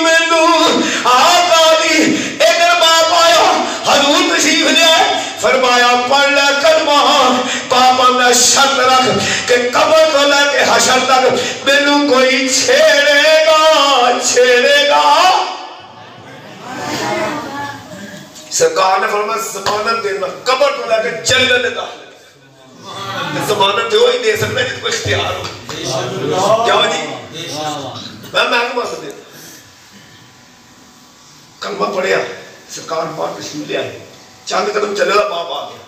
مینو آقا دی ادھر باپ آیا حضور تشریف لیا فرمایا پڑھ لے کلمہ پاپا میں شرط رکھ کہ قبر کو لے کے حشر تک مینو کوئی چھیڑے گا سرکار نے فرمایا ضمانت دینا قبر کو لے کے جنت میں داخل ضمانت جو ہی دے سکتا ہے جس کو اختیار ہو کیا جی میں کو بات دیتا کلمہ پڑھیا سرکار پاک تشریف لے آئے چاند قدم چلے گا باپ آ گیا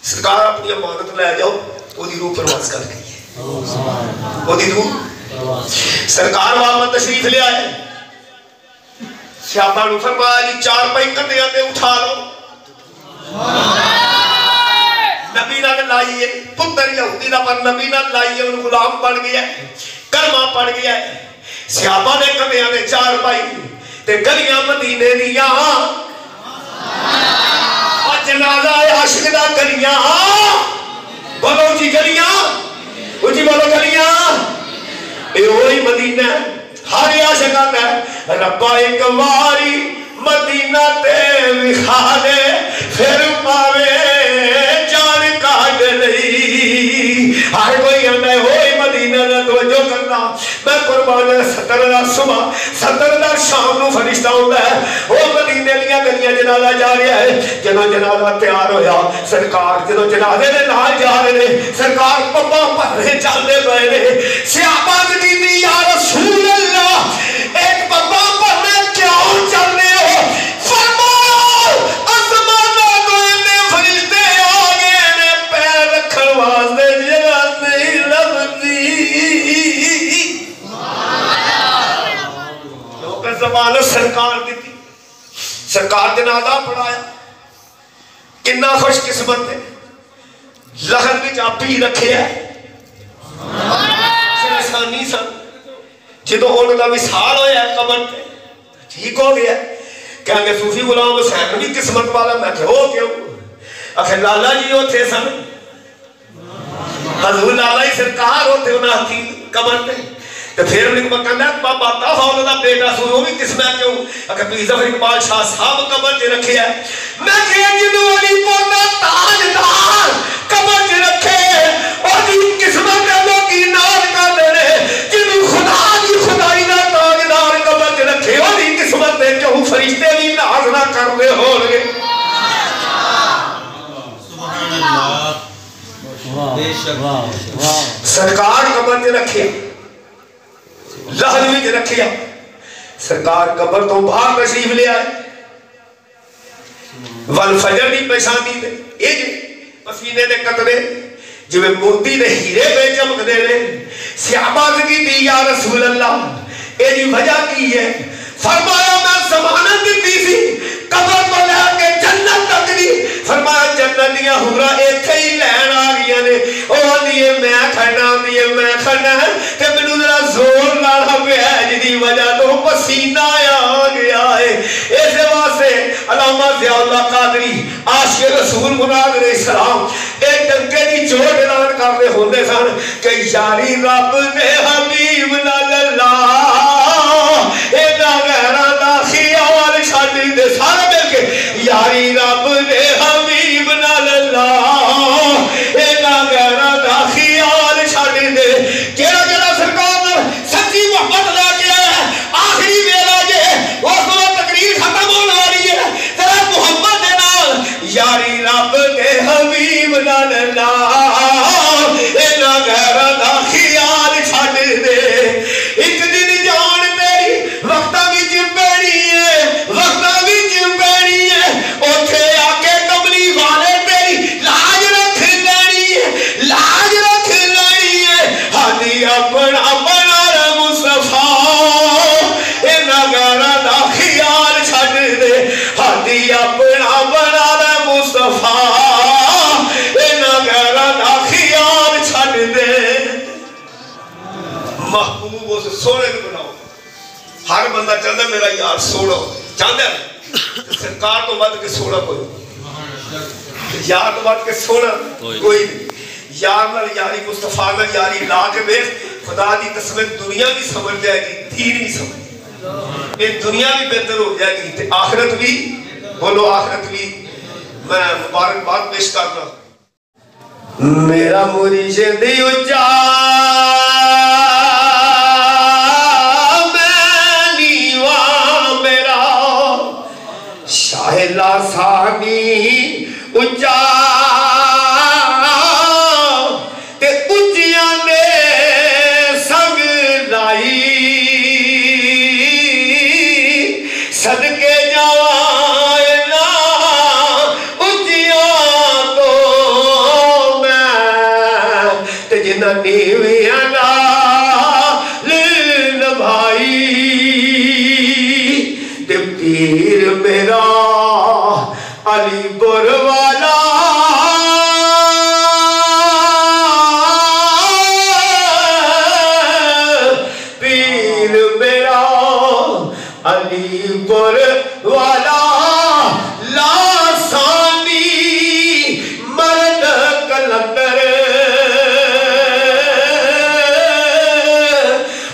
سرکار اپنی امانت لے جاؤ وہ دی روح پرواز کر گئی ہے وہ دی روح سرکار واپس تشریف لے آئے صحابہ نے فرمایا جی 4 پائی کندے آتے اٹھا لو نبی نے لائیے پتر یہودی دا پر نبی نے لائیے ان غلام بن گیا کلمہ پڑھ گیا صحابہ نے کندے آتے 4 پائی تے گلیاں مدینے دیاں اور جنازہ عاشق دا گلیاں بولو جی گلیاں جی بولو گلیاں اے وہی مدینہ ہر عاشق آتا ہے ربا ایک واری مدینہ تے وکھا دے پھر پاوے جان کاٹ لئی ہر کوئی آتا ہے وہی مدینہ نہ توجہ کرنا میں قربان 70 صبح 70 شام نو فرشتہ ہوتا ہے وہ مدینے لیاں گلیاں جنازہ جا رہا ہے جنازہ تیار ہویا سرکار جنو جنازے نے نال جا رہے ہیں سرکار پپا پڑھنے چلتے پئے نے صحابہ دی یا رسول اللہ ایک پپا پڑھنے کیوں چل رہے ہو فرماؤ آسمانوں کو اتنے فرشتے آ گئے نے پیر رکھن واسطے جگہ نہیں لبھدی لوگ زبان سرکار دیتی سرکار جنازہ پڑھایا کتنا خوش قسمت ہے لہن بھی چاپی رکھے ہے آسانی سن جدو انہوں کا وصال ہویا ہے قبر پہ ٹھیک ہو گیا کہیں گے صوفی غلام حسین بھی قسمت والا میں کہ ہو کیوں آخر لالا جی ہوتے سن حضور لالا ہی سرکار ہوتے انہاں تھی قبر پہ تو پھر انہیں کو کہنا ہے بابا تا فاولہ دا بیٹا سن وہ بھی قسمت کیوں اگر پیر ظفر اقبال شاہ صاحب قبر پہ رکھے ہے میں کہ جنو علی پورنا تاجدار قبر پہ رکھے اور دی قسمت ہے لوگ کی ناز کر دے رہے جنو خدا دی خدائی دا تاجدار قبر پہ رکھے اور دی قسمت ہے جو فرشتے بھی ناز نہ کر دے ہو لگے سرکار قبر پہ رکھے لہد بھی رکھیا سرکار قبر تو باہر تشریف لے آئے والفجر دی پیشانی دے اے جی پسینے دے قطرے جو موتی دے ہیرے پہ چمک دے رہے صحابہ کی دی یا رسول اللہ اے جی وجہ کی ہے فرمایا میں ضمانت دیتی سی قبر کو لے کے جنت تک دی فرمایا جنت دیا حورا ایتھے ہی لین آ گیا نے او دیئے میں کھڑنا ہے کہ میں ذرا زور لانا پہ ہے جدی وجہ تو پسینہ آ گیا ہے ایسے واسے علامہ ضیاء اللہ قادری عاشق رسول مراد علیہ السلام ایک ڈنکے کی چوٹ اعلان کرتے ہوندے سن کہ یاری رب نے حبیب اللہ اینا غیرہ دا خیال چھاڑ دے سارے مل کے یاری رب نے حبیب اللہ اینا غیرہ دا خیال چھاڑ دے کیڑا کیڑا سرکار سچی محبت لے کے آیا آخری ویلا جے اس کو تقریر ختم ہونے والی ہے تیرا محمد دے نال یاری رب نے حبیب اللہ اینا غیرہ دا خیال چھاڑ دے ایک دن جان تیری وقتہ وچ پیڑی ہے اوتھے آ کے کملی والے تیری لاج رکھ لینی ہے ہادی اپنا بنا مصطفیٰ اینا غیرہ دا خیال چھڑ دے ہادی اپنا بنا مصطفیٰ اینا غیرہ دا خیال چھڑ دے محبوب اسے سونے کو بناؤ ہر بندہ چاہتا ہے میرا یار سوڑا چاہتا ہے سرکار تو بات کے سوڑا کوئی یار تو بات کے سوڑا کوئی نہیں یار نال یاری مصطفیٰ نال یاری لا کے بیس خدا دی قسمت دنیا بھی سمجھ جائے گی دین بھی سمجھ یہ دنیا بھی بہتر ہو جائے گی تے آخرت بھی بولو آخرت بھی میں مبارکباد پیش کرنا میرا مرشد اچا میں نیواں میرا شاہ لاسانی اچا تے اچیاں دے سنگ لائی صدقے جانا اچیاں تو میں تے جنہ نیویاں نال نبھائی تے پیر میرا علی پور والا پیر میرا علی پور والا لاسانی مرد کلندر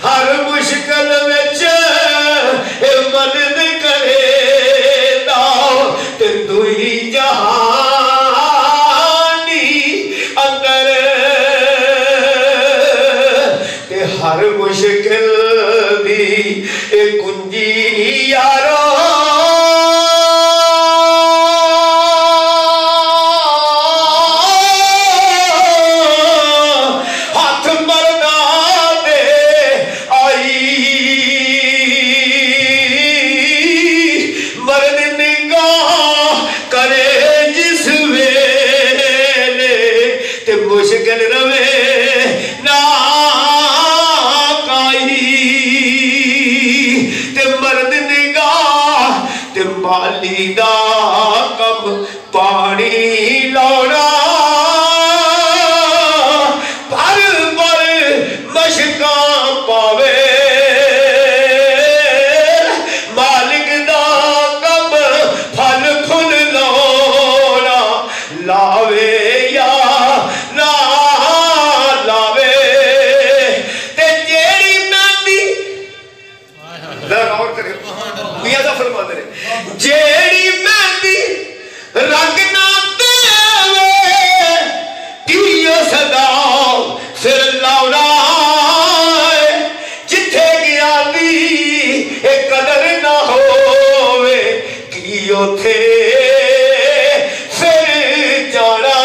ہر مشکل وچ مدد کرے دا تے دوئی جہانی اندر تے ہر مشکل دی کنجی یارو ہاتھ مردہ دے آئی مرد نگاہ کرے جس ویلے تے مشکل روے نا مالی دا کم پانی لونا پر مشکاں پاوے مالک دا کم پھل پھل لونا لاوے یا نہ لاوے تے جیڑی مہندی غور کرے میاں دا فرما دے جیڑی مہندی رنگ نہ دے کیوں صدا پھر لاؤنا جتھے گیا دی ایک قدر نہ ہووے کیوں تھے پھر جانا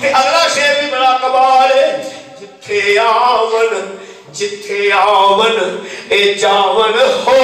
تے اگلا شعر بھی بڑا کمال ہے جتھے آمن اے جاون ہو